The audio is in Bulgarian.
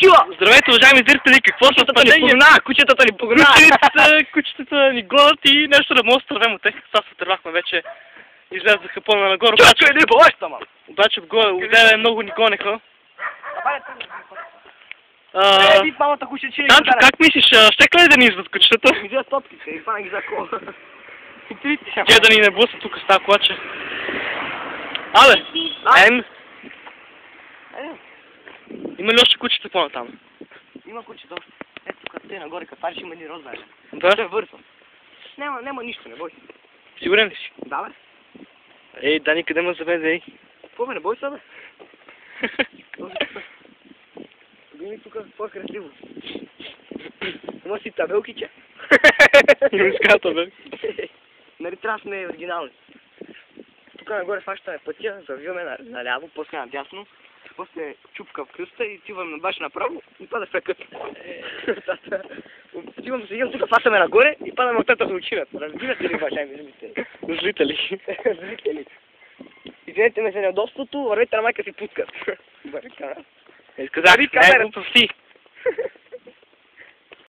Чува! Здравейте, уважаеми зрители, какво са Погна, кучетата ни погна! Кучетата ни гонят и нещо да може да стървем от тях. Сега се тръгнахме вече. Излязаха по-нагоре. Чакай, не балаща, мам! Обаче отделе много ни гонеха. Вид мамата куче, че Танчо, как мислиш, ще ли да ни изват кучетата? Ми взема топките и хвана ги за кола. Тя да ни не блъсна тук с тази колаче. Абе! Има ли още кучета по-натам? Има кучета още. Ето тук те нагоре кафариш има един роза. Да? Той е вързан. Няма нищо, не бой. Сигурен ли си? Да, бе. Ей, Дани, къде ме заведе, ей? Какво бе, не бой се, бе? Погледни тук, какво е красиво. Има си табелкиче. Не иска табелки. Нали трябва да сме оригинални. Тук нагоре фащаме пътя, завиваме наляво, после надясно, после чупка в кръста и отиваме баш направо и пада в ръката. Отиваме се идем тук, фащаме нагоре и падаме от тата в учината. Разбирате ли, уважаеми Зрители? Зрители. Извинете ме за неудобството, вървете на майка си пускат. Казах, не, глупости.